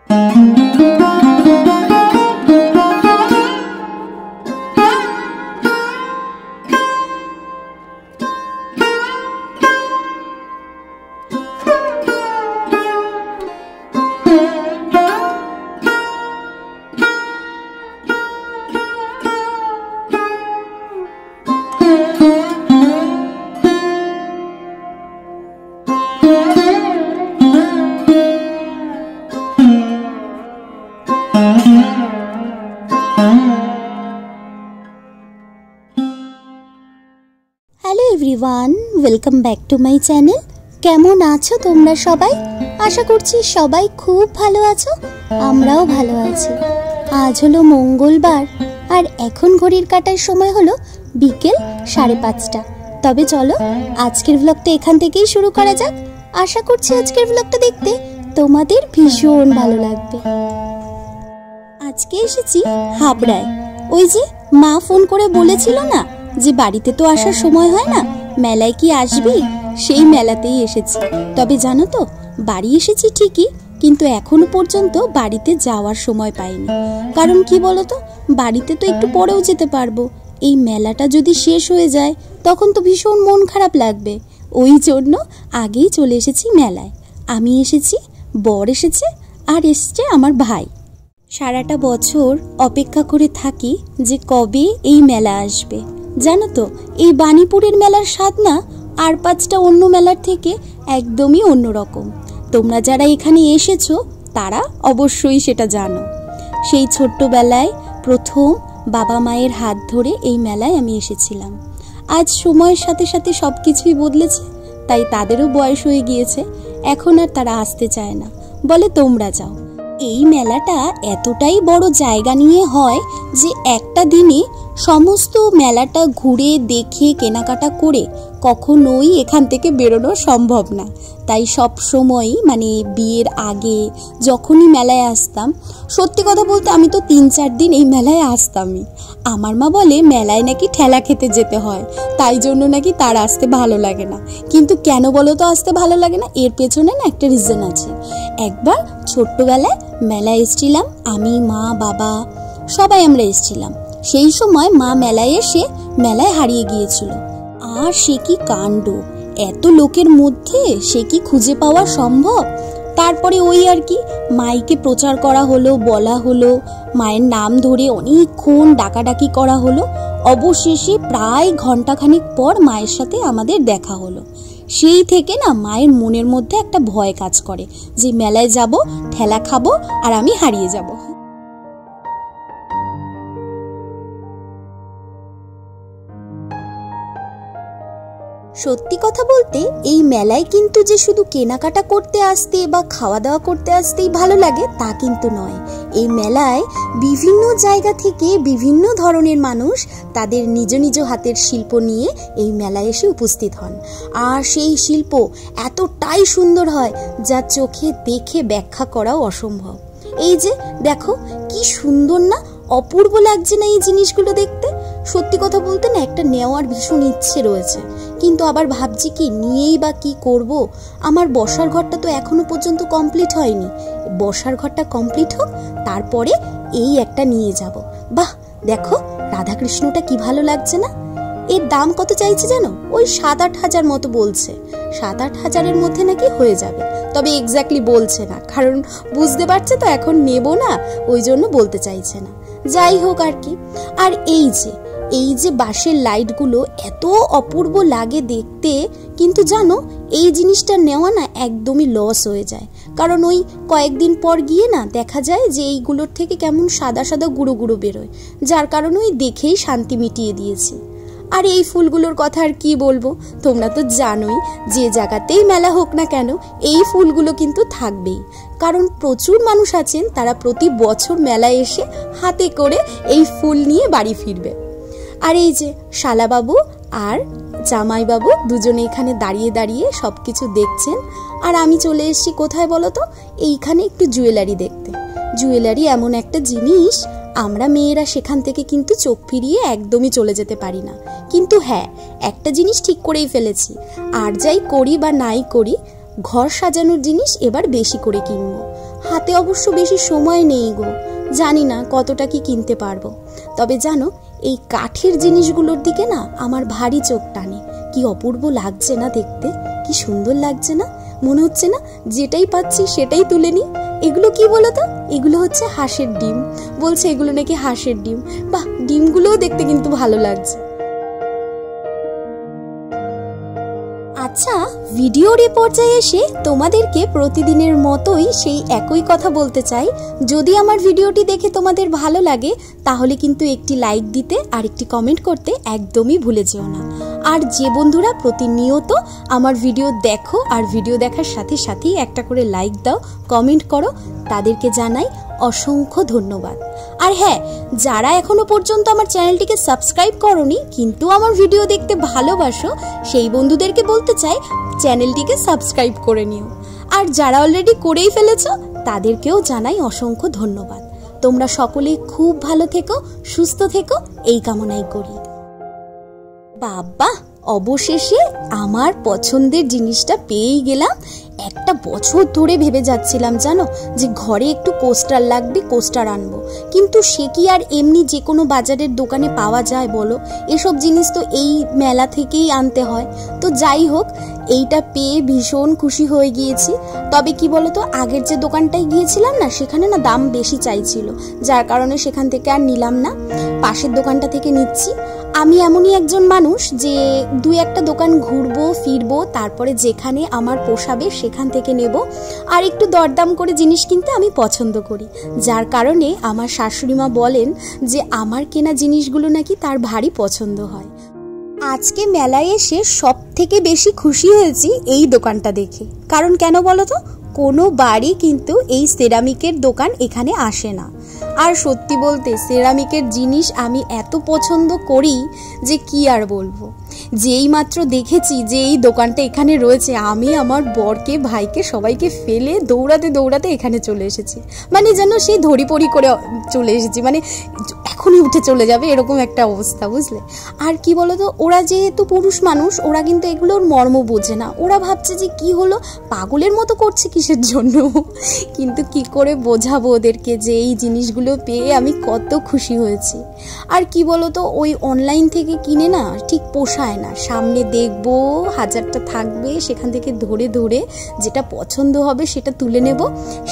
Hello everyone, welcome back to my channel. কেমন আছো তোমরা সবাই? আশা করছি সবাই খুব ভালো আছো, আমরাও ভালো আছি। আজ হলো মঙ্গলবার আর এখন ঘড়ির কাটার সময় হলো বিকেল 5:30। তবে চলো আজকের ব্লগটা এখান থেকেই শুরু করা যাক। আশা করছি আজকের ব্লগটা দেখতে তোমাদের ভীষণ ভালো লাগবে। আজকে এসেছি হাবড়ায়। ওই যে মা ফোন করে বলেছিল না যে বাড়িতে তো আসার সময় হয় না, মেলায় কি আসবি? সেই মেলাতেই এসেছি। তবে জানো তো, বাড়ি এসেছি ঠিকই, কিন্তু এখনো পর্যন্ত বাড়িতে যাওয়ার সময় পাইনি। কারণ কি বলতো, বাড়িতে তো একটু পরেও যেতে পারবো, এই মেলাটা যদি শেষ হয়ে যায় তখন তো ভীষণ মন খারাপ লাগবে। ওই জন্য আগেই চলে এসেছি মেলায়। আমি এসেছি, বর এসেছে, আর এসছে আমার ভাই। সারাটা বছর অপেক্ষা করে থাকি যে কবে এই মেলা আসবে। জানো তো, এই বাণীপুরের মেলার স্বাদ না আর 5টা অন্য মেলার থেকে একদমই অন্যরকম। তোমরা যারা এখানে এসেছো তারা অবশ্যই সেটা জানো। সেই ছোট্টবেলায় প্রথম বাবা মায়ের হাত ধরে এই মেলায় আমি এসেছিলাম। আজ সময়ের সাথে সাথে সব কিছুই বদলেছে, তাই তাদেরও বয়স হয়ে গিয়েছে, এখন আর তারা আসতে চায় না, বলে তোমরা যাও। এই মেলাটা এতটাই বড় জায়গা নিয়ে হয় যে একটা দিনে সমস্ত মেলাটা ঘুরে দেখে কেনাকাটা করে কখনোই এখান থেকে বেরোনো সম্ভব না। তাই সব সময়ই মানে বিয়ের আগে যখনই মেলায় আসতাম, সত্যি কথা বলতে আমি তো 3-4 দিন এই মেলায় আসতামই। আমার মা বলে মেলায় নাকি ঠেলা খেতে যেতে হয়, তাই জন্য নাকি তার আসতে ভালো লাগে না। কিন্তু কেন বলো তো আসতে ভালো লাগে না? এর পেছনে না একটা রিজন আছে। একবার ছোট্টবেলায় মেলায় এসেছিলাম, আমি, মা, বাবা সবাই আমরা এসেছিলাম। সেই সময় মা মেলায় এসে মেলায় হারিয়ে গিয়েছিল। আর সে কি কাণ্ড, এত লোকের মধ্যে সে কি খুঁজে পাওয়া সম্ভব? তারপরে ওই আর কি মাইকে প্রচার করা হলো, বলা হলো, মায়ের নাম ধরে অনেকক্ষণ ডাকাডাকি করা হলো। অবশেষে প্রায় ঘন্টাখানিক পর মায়ের সাথে আমাদের দেখা হলো। সেই থেকে না মায়ের মনের মধ্যে একটা ভয় কাজ করে যে মেলায় যাব, ঠেলা খাবো আর আমি হারিয়ে যাব। সত্যি কথা বলতে এই মেলায় কিন্তু যে শুধু কেনাকাটা করতে আসতে বা খাওয়া দাওয়া করতে আসতেই ভালো লাগে তা কিন্তু নয়। এই মেলায় বিভিন্ন জায়গা থেকে বিভিন্ন ধরনের মানুষ তাদের নিজ নিজ হাতের শিল্প নিয়ে এই মেলায় এসে উপস্থিত হন। আর সেই শিল্প এতটাই সুন্দর হয় যা চোখে দেখে ব্যাখ্যা করাও অসম্ভব। এই যে দেখো কি সুন্দর না, অপূর্ব লাগছে না এই জিনিসগুলো দেখতে? সত্যি কথা বলতে না একটা নেওয়ার ভীষণ ইচ্ছে রয়েছে, কিন্তু আবার ভাবছি কি নিয়েই বা কি করব। আমার বসার ঘরটা তো এখনো পর্যন্ত কমপ্লিট হয়নি, বসার ঘরটা কমপ্লিট হোক তারপরে এই একটা নিয়ে যাব। বাহ, দেখো রাধাকৃষ্ণটা কি ভালো লাগছে না? এর দাম কত চাইছে জানো? ওই 7-8 হাজার মতো বলছে। 7-8 হাজারের মধ্যে নাকি হয়ে যাবে, তবে এক্স্যাক্টলি বলছে না, কারণ বুঝতে পারছে তো এখন নেব না, ওই জন্য বলতে চাইছে না। যাই হোক আর কি। আর এই যে বাঁশের লাইটগুলো এত অপূর্ব লাগে দেখতে, কিন্তু জানো এই জিনিসটা নেওয়া না একদমই লস হয়ে যায়। কারণ ওই কয়েকদিন পর গিয়ে না দেখা যায় যে এইগুলোর থেকে কেমন সাদা সাদা গুঁড়ো গুঁড়ো বেরোয়, যার কারণে ওই দেখেই শান্তি মিটিয়ে দিয়েছি। আর এই ফুলগুলোর কথা আর কি বলবো, তোমরা তো জানোই যে জায়গাতেই মেলা হোক না কেন এই ফুলগুলো কিন্তু থাকবেই। কারণ প্রচুর মানুষ আছেন তারা প্রতি বছর মেলায় এসে হাতে করে এই ফুল নিয়ে বাড়ি ফিরবে। আর এই যে শালাবাবু আর জামাইবাবু দুজনে এখানে দাঁড়িয়ে দাঁড়িয়ে সবকিছু দেখছেন। আর আমি চলে এসেছি কোথায় বলো তো? এইখানে একটু জুয়েলারি দেখতে। জুয়েলারি এমন একটা জিনিস, আমরা মেয়েরা সেখান থেকে কিন্তু চোখ ফিরিয়ে একদমই চলে যেতে পারি না। কিন্তু হ্যাঁ, একটা জিনিস ঠিক করেই ফেলেছি, আর যাই করি বা নাই করি ঘর সাজানোর জিনিস এবার বেশি করে কিনবো। হাতে অবশ্য বেশি সময় নেই গো, জানি না কতটা কি কিনতে পারবো। তবে জানো, এই কাঠের জিনিসগুলোর দিকে না আমার ভারী চোখ টানে। কি অপূর্ব লাগছে না দেখতে, কি সুন্দর লাগছে না, মনে হচ্ছে না যেটাই পাচ্ছি সেটাই তুলে নিই। এগুলো কি বলো তো, এগুলো হচ্ছে হাঁসের ডিম। বলছে এগুলো নাকি হাঁসের ডিম। বাহ, ডিমগুলোও দেখতে কিন্তু ভালো লাগছে। আচ্ছা, ভিডিওর এ পর্যায়ে এসে তোমাদেরকে প্রতিদিনের মতোই সেই একই কথা বলতে চাই। যদি আমার ভিডিওটি দেখে তোমাদের ভালো লাগে তাহলে কিন্তু একটি লাইক দিতে আর একটি কমেন্ট করতে একদমই ভুলে যেও না। আর যে বন্ধুরা প্রতিনিয়ত আমার ভিডিও দেখো আর ভিডিও দেখার সাথে সাথেই একটা করে লাইক দাও, কমেন্ট করো, তাদেরকে জানাই অসংখ্য ধন্যবাদ। আর হ্যাঁ, যারা এখনো পর্যন্ত আমার চ্যানেলটিকে সাবস্ক্রাইব করোনি কিন্তু আমার ভিডিও দেখতে ভালোবাসো, সেই বন্ধুদেরকে বলতে চাই চ্যানেলটিকে সাবস্ক্রাইব করে নিও। আর যারা অলরেডি করেই ফেলেছো তাদেরকেও জানাই অসংখ্য ধন্যবাদ। তোমরা সকলেই খুব ভালো থেকো, সুস্থ থেকো, এই কামনাই করি। বাবা, অবশেষে আমার পছন্দের জিনিসটা পেয়েই গেলাম। একটা বছর ধরে ভেবে যাচ্ছিলাম জানো যে ঘরে একটু কোস্টার লাগবে, কোস্টার আনবো, কিন্তু সে কি আর এমনি যে কোনো বাজারের দোকানে পাওয়া যায় বলো? এসব জিনিস তো এই মেলা থেকেই আনতে হয়। তো যাই হোক, এইটা পেয়ে ভীষণ খুশি হয়ে গিয়েছি। তবে কি বলতো, আগের যে দোকানটায় গিয়েছিলাম না, সেখানে না দাম বেশি চাইছিল, যার কারণে সেখান থেকে আর নিলাম না, পাশের দোকানটা থেকে নিচ্ছি। আমি এমনই একজন মানুষ যে দুই একটা দোকান ঘুরবো ফিরবো, তারপরে যেখানে আমার পোষাবে সেখান থেকে নেব। আর একটু দরদাম করে জিনিস কিনতে আমি পছন্দ করি, যার কারণে আমার শাশুড়ি মা বলেন যে আমার কেনা জিনিসগুলো নাকি তার ভারী পছন্দ হয়। আজকে মেলায় এসে সব থেকে বেশি খুশি হয়েছি এই দোকানটা দেখে। কারণ কেন বলো তো, কোনো বাড়ি কিন্তু এই সেরামিকের দোকান এখানে আসে না। আর সত্যি বলতে সেরামিকের জিনিস আমি এত পছন্দ করি যে কি আর বলবো। যেই মাত্র দেখেছি যে এই দোকানটা এখানে রয়েছে, আমি আমার বরকে, ভাইকে, সবাইকে ফেলে দৌড়াতে দৌড়াতে এখানে চলে এসেছি। মানে যেন সেই ধরিপড়ি করে চলে এসেছি, মানে এখনই উঠে চলে যাবে এরকম একটা অবস্থা, বুঝলে? আর কি বলতো, ওরা যেহেতু পুরুষ মানুষ, ওরা কিন্তু এগুলোর মর্ম বোঝে না। ওরা ভাবছে যে কি হলো, পাগলের মতো করছে কিসের জন্য। কিন্তু কি করে বোঝাবো ওদেরকে যে এই জিনিসগুলো পেয়ে আমি কত খুশি হয়েছি। আর কি বলতো, ওই অনলাইন থেকে কিনে না ঠিক পোষায় না। সামনে দেখবো, হাজারটা থাকবে, সেখান থেকে ধরে ধরে যেটা পছন্দ হবে সেটা তুলে নেব,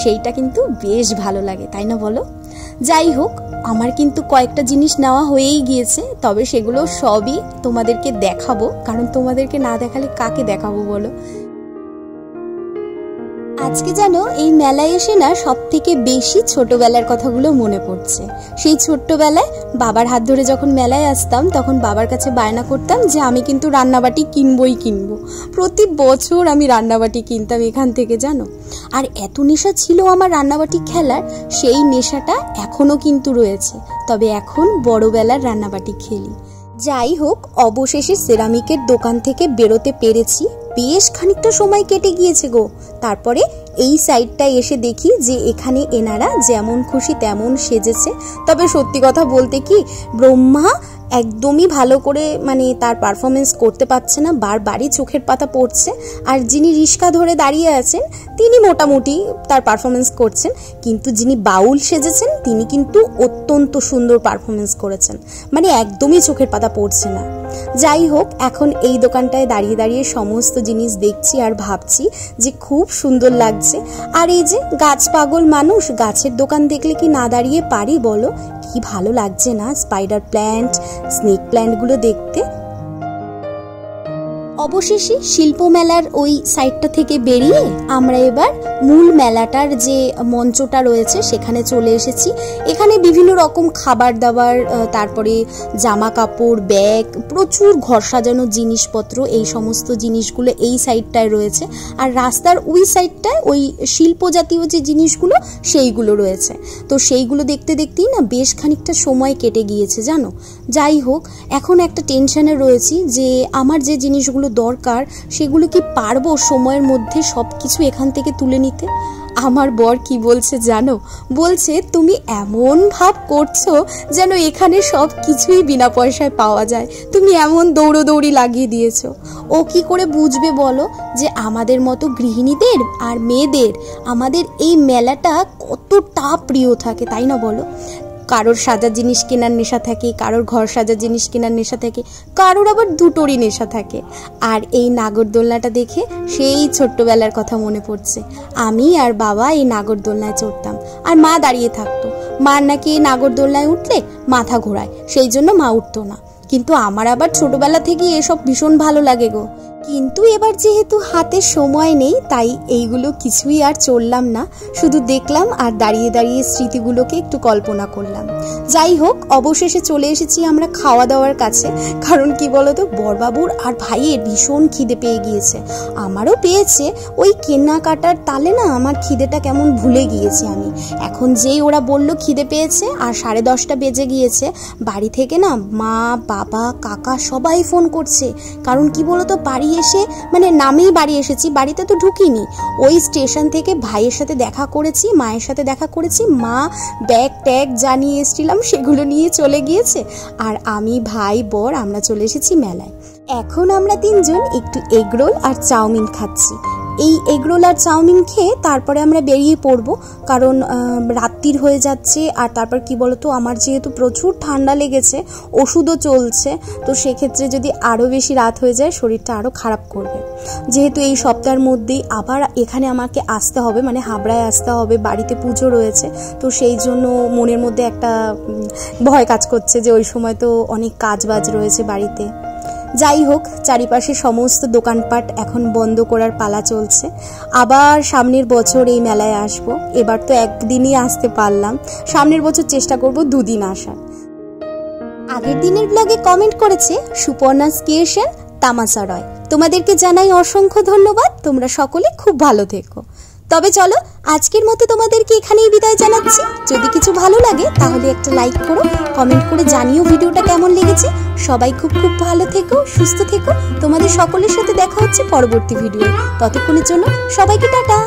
সেইটা কিন্তু বেশ ভালো লাগে, তাই না বলো? যাই হোক, আমার কিন্তু কয়েকটা জিনিস নেওয়া হয়েই গিয়েছে, তবে সেগুলো সবই তোমাদেরকে দেখাবো, কারণ তোমাদেরকে না দেখালে কাকে দেখাবো বলো? আজকে যেন এই মেলায় এসে না সব থেকে বেশি ছোটবেলার কথাগুলো মনে পড়ছে। সেই ছোট্টবেলায় বাবার হাত ধরে যখন মেলায় আসতাম, তখন বাবার কাছে বায়না করতাম যে আমি কিন্তু রান্নাবাটি কিনবই কিনবো। প্রতি বছর আমি রান্নাবাটি কিনতাম এখান থেকে, জানো। আর এত নেশা ছিল আমার রান্নাবাটি খেলার, সেই নেশাটা এখনো কিন্তু রয়েছে, তবে এখন বড়বেলার রান্নাবাটি খেলি। যাই হোক, অবশেষে সেরামিকের দোকান থেকে বেরোতে পেরেছি। বেশ খানিকটা সময় কেটে গিয়েছে গো। তারপরে এই সাইডটায় এসে দেখি যে এখানে এনারা যেমন খুশি তেমন সেজেছে। তবে সত্যি কথা বলতে কি, ব্রহ্মা একদমই ভালো করে মানে তার পারফরমেন্স করতে পারছে না, বারবারই চোখের পাতা পড়ছে। আর যিনি রিস্কা ধরে দাঁড়িয়ে আছেন তিনি মোটামুটি তার পারফরমেন্স করছেন, কিন্তু যিনি বাউল সেজেছেন তিনি কিন্তু অত্যন্ত সুন্দর পারফরমেন্স করেছেন, মানে একদমই চোখের পাতা পড়ছে না। যাই হোক, এখন এই দোকানটায় দাঁড়িয়ে দাঁড়িয়ে সমস্ত জিনিস দেখছি আর ভাবছি যে খুব সুন্দর লাগছে। আর এই যে গাছ পাগল মানুষ, গাছের দোকান দেখলে কি না দাঁড়িয়ে পারি বলো? কি ভালো লাগছে না স্পাইডার প্ল্যান্ট, স্নেক প্ল্যান্টগুলো দেখতে। অবশেষে শিল্প মেলার ওই সাইডটা থেকে বেরিয়ে আমরা এবার মূল মেলাটার যে মঞ্চটা রয়েছে সেখানে চলে এসেছি। এখানে বিভিন্ন রকম খাবার দাবার, তারপরে জামা কাপড়, ব্যাগ, প্রচুর ঘর সাজানো জিনিসপত্র, এই সমস্ত জিনিসগুলো এই সাইডটায় রয়েছে। আর রাস্তার ওই সাইডটায় ওই শিল্প জাতীয় যে জিনিসগুলো সেইগুলো রয়েছে। তো সেইগুলো দেখতে দেখতেই না বেশ খানিকটা সময় কেটে গিয়েছে, জানো। যাই হোক, এখন একটা টেনশনে রয়েছি যে আমার যে জিনিসগুলো দরকার সেগুলো কি পারবো সময়ের মধ্যে সব কিছু এখান থেকে তুলে নিতে। আমার বর কি বলছে জানো, বলছে তুমি এমন ভাব করছো যেন এখানে সব কিছুই বিনা পয়সায় পাওয়া যায়, তুমি এমন দৌড়োদৌড়ি লাগিয়ে দিয়েছো। ও কি করে বুঝবে বলো যে আমাদের মতো গৃহিণীদের আর মেয়েদের আমাদের এই মেলাটা কতটা প্রিয় থাকে, তাই না বলো? কারোর সাজার জিনিস কেনার নেশা থাকে, কারোর ঘর সাজার জিনিস কেনার নেশা থাকে, কারোর আবার দুটোরই নেশা থাকে। আর এই নাগরদোলনাটা দেখে সেই ছোট্টবেলার কথা মনে পড়ছে। আমি আর বাবা এই নাগরদোলনায় চড়তাম, আর মা দাঁড়িয়ে থাকতো। মার নাকি এই নাগরদোলনায় উঠলে মাথা ঘোরায়, সেই জন্য মা উঠতো না। কিন্তু আমার আবার ছোটবেলা থেকেই এসব ভীষণ ভালো লাগে গো। কিন্তু এবার যেহেতু হাতে সময় নেই, তাই এইগুলো কিছুই আর চললাম না, শুধু দেখলাম আর দাঁড়িয়ে দাঁড়িয়ে স্মৃতিগুলোকে একটু কল্পনা করলাম। যাই হোক, অবশেষে চলে এসেছি আমরা খাওয়া দাওয়ার কাছে। কারণ কি বলতো, বড়বাবুর আর ভাইয়ের ভীষণ খিদে পেয়ে গিয়েছে, আমারও পেয়েছে। ওই কেনাকাটার তালে না আমার খিদেটা কেমন ভুলে গিয়েছি আমি। এখন যেই ওরা বলল খিদে পেয়েছে আর 10:30 বেজে গিয়েছে, বাড়ি থেকে না মা, বাবা, কাকা সবাই ফোন করছে। কারণ কি বলতো, বাড়ি এসে মানে নামেই বাড়ি এসেছি, বাড়িতে তো ঢুকিনি। ওই স্টেশন থেকে ভাইয়ের সাথে দেখা করেছি, মায়ের সাথে দেখা করেছি, মা ব্যাগ ট্যাগ জানিয়ে এসেছিলাম সেগুলো নিয়ে চলে গিয়েছে। আর আমি, ভাই, বর আমরা চলে এসেছি মেলায়। এখন আমরা 3 জন একটু এগরোল আর চাউমিন খাচ্ছি। এই এগরোল আর চাউমিন খেয়ে তারপরে আমরা বেরিয়ে পড়বো, কারণ রাত্রির হয়ে যাচ্ছে। আর তারপর কি বলতো, আমার যেহেতু প্রচুর ঠান্ডা লেগেছে, ওষুধও চলছে, তো সেক্ষেত্রে যদি আরও বেশি রাত হয়ে যায় শরীরটা আরও খারাপ করবে। যেহেতু এই সপ্তাহের মধ্যেই আবার এখানে আমাকে আসতে হবে, মানে হাবড়ায় আসতে হবে, বাড়িতে পুজো রয়েছে, তো সেই জন্য মনের মধ্যে একটা ভয় কাজ করছে যে ওই সময় তো অনেক কাজ বাজ রয়েছে বাড়িতে। যাই হোক, চারিপাশে সমস্ত দোকানপাট এখন বন্ধ করার পালা চলছে। আবার সামনের বছর এই মেলায় আসবো। এবার তো একদিনই আসতে পারলাম, সামনের বছর চেষ্টা করব 2 দিন আসার। আগের দিনের ব্লগে কমেন্ট করেছে সুপর্ণা ক্রিয়েশন তামাশা রয়, তোমাদেরকে জানাই অসংখ্য ধন্যবাদ। তোমরা সকলে খুব ভালো থেকো। তবে চলো, আজকের মতো তোমাদেরকে এখানেই বিদায় জানাচ্ছি। যদি কিছু ভালো লাগে তাহলে একটা লাইক করো, কমেন্ট করে জানিও ভিডিওটা কেমন লেগেছে। সবাই খুব খুব ভালো থেকো, সুস্থ থেকো। তোমাদের সকলের সাথে দেখা হচ্ছে পরবর্তী ভিডিও। ততক্ষণের জন্য সবাইকে টাটা।